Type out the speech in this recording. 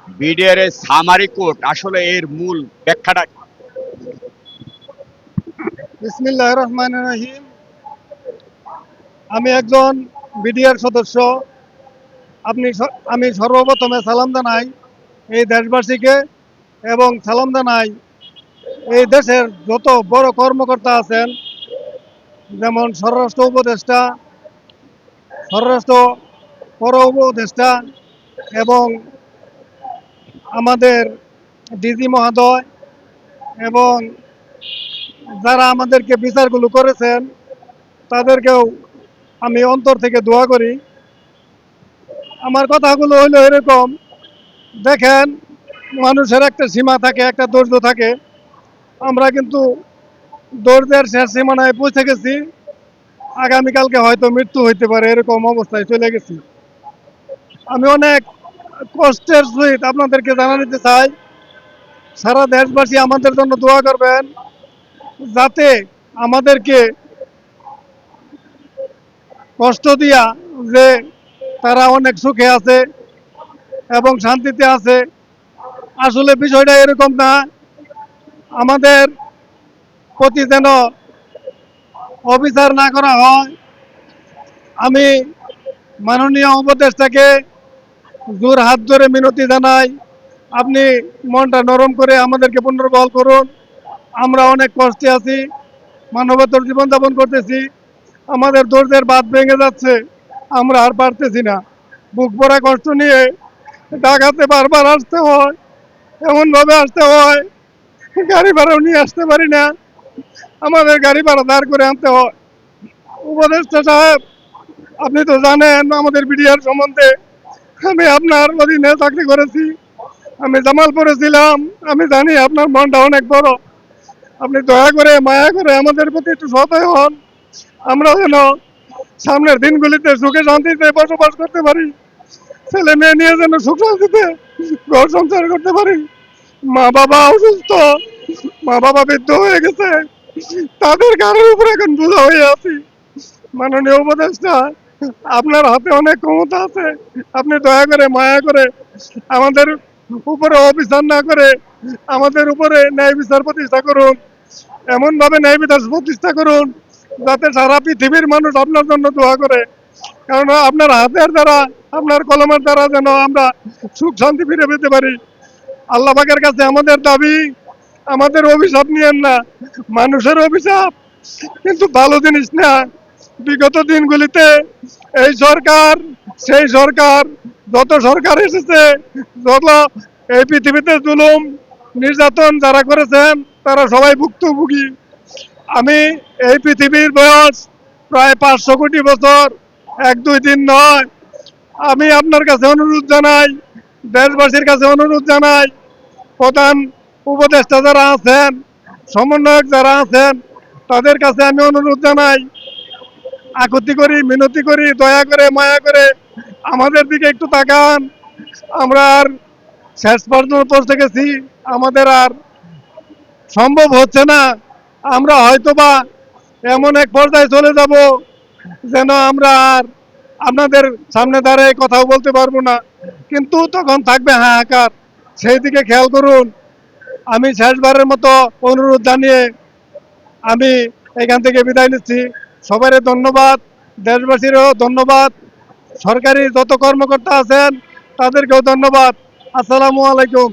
BDR এর summary code আসলে এর মূল ব্যাখ্যাটা কি? বিসমিল্লাহির রহমানির রহিম। আমি একজন বিডিআর সদস্য। আমি সর্বপ্রথমে সালাম জানাই এই দেশবাসীকে এবং সালাম জানাই এই দেশের যত বড় কর্মকর্তা আছেন, যেমন স্বরাষ্ট্র উপদেষ্টা, স্বরাষ্ট্র পর উপদেষ্টা এবং আমাদের ডিজি মহোদয় এবং যারা আমাদেরকে বিচারগুলো করেছেন তাদেরকেও আমি অন্তর থেকে দোয়া করি। আমার কথাগুলো হইলো এরকম, দেখেন, মানুষের একটা সীমা থাকে, একটা ধৈর্য থাকে। আমরা কিন্তু ধৈর্যের শেষ সীমানায় পৌঁছে গেছি। আগামীকালকে হয়তো মৃত্যু হইতে পারে, এরকম অবস্থায় চলে গেছি। আমি অনেক কষ্টের সহিত আপনাদেরকে জানা দিতে চাই, সারা দেশবাসী আমাদের জন্য দোয়া করবেন, যাতে আমাদেরকে কষ্ট দিয়া যে তারা অনেক সুখে আছে এবং শান্তিতে আছে। আসলে বিষয়টা এরকম না। আমাদের প্রতি যেন অবিচার না করা হয়। আমি মাননীয় উপদেষ্টাকে জোর হাত ধরে মিনতি জানাই, আপনি মনটা নরম করে আমাদেরকে পুনর্বহাল করুন। আমরা অনেক কষ্টে আছি, মানবতার জীবনযাপন করতেছি, আমাদের ধৈর্যের বাঁধ ভেঙে যাচ্ছে, আমরা আর পারতেছি না। বুক ভরা কষ্ট নিয়ে ঢাকাতে বারবার আসতে হয়, এমনভাবে আসতে হয় গাড়ি ভাড়াও নিয়ে আসতে পারি না, আমাদের গাড়ি ভাড়া দাঁড় করে আনতে হয়। উপদেষ্টা সাহেব, আপনি তো জানেন আমাদের বিডিআর সম্বন্ধে। আমি আপনার অধীনে চাকরি করেছি, আমি জামালপুরে ছিলাম। আমি জানি আপনার মনটা অনেক বড়। আপনি দয়া করে মায়া করে আমাদের প্রতি একটু সদয় হন, আমরা যেন সামনের দিনগুলিতে সুখে শান্তিতে বসবাস করতে পারি, ছেলে মেয়ে নিয়ে যেন সুখ শান্তিতে ঘর সংসার করতে পারি। মা বাবা অসুস্থ, মা বাবা বৃদ্ধ হয়ে গেছে, তাদের কারোর উপর এখন বোঝা হয়ে আছি। মাননীয় উপদেষ্টা, আপনার হাতে অনেক ক্ষমতা আছে, আপনি দয়া করে মায়া করে আমাদের উপরে অবিচার না করে আমাদের উপরে ন্যায় বিচার প্রতিষ্ঠা করুন। এমন ভাবে ন্যায় বিচার প্রতিষ্ঠা করুন যাতে সারা পৃথিবীর মানুষ আপনার জন্য দোয়া করে। কারণ আপনার হাতের দ্বারা, আপনার কলমের দ্বারা যেন আমরা সুখ শান্তি ফিরে পেতে পারি। আল্লাহ পাকের কাছে আমাদের দাবি, আমাদের অভিশাপ নিয়েন না, মানুষের অভিশাপ কিন্তু ভালো জিনিস না। বিগত দিনগুলিতে এই সরকার সেই সরকার, যত সরকার এসেছে, যত এই পৃথিবীতে জুলুম নির্যাতন যারা করেছেন তারা সবাই ভুক্তভোগী। আমি এই পৃথিবীর বয়স প্রায় 500 কোটি বছর, এক দুই দিন নয়। আমি আপনার কাছে অনুরোধ জানাই, দেশবাসীর কাছে অনুরোধ জানাই, প্রধান উপদেষ্টা যারা আছেন, সমন্বয়ক যারা আছেন, তাদের কাছে আমি অনুরোধ জানাই, আকুতি করি, মিনতি করি, দয়া করে মায়া করে আমাদের দিকে একটু তাকান। আমরা আর শেষ পর্যন্ত পৌঁছে গেছি, আমাদের আর সম্ভব হচ্ছে না। আমরা হয়তোবা এমন এক পর্যায়ে চলে যাব যেন আমরা আর আপনাদের সামনে দাঁড়িয়ে কথাও বলতে পারবো না, কিন্তু তখন থাকবে হাহাকার। সেই দিকে খেয়াল করুন। আমি শেষবারের মতো অনুরোধ জানিয়ে আমি এখান থেকে বিদায় নিচ্ছি। সবারই ধন্যবাদ, দেশবাসীরও ধন্যবাদ, সরকারি যত কর্মকর্তা আছেন তাদেরকেও ধন্যবাদ। আসসালামু আলাইকুম।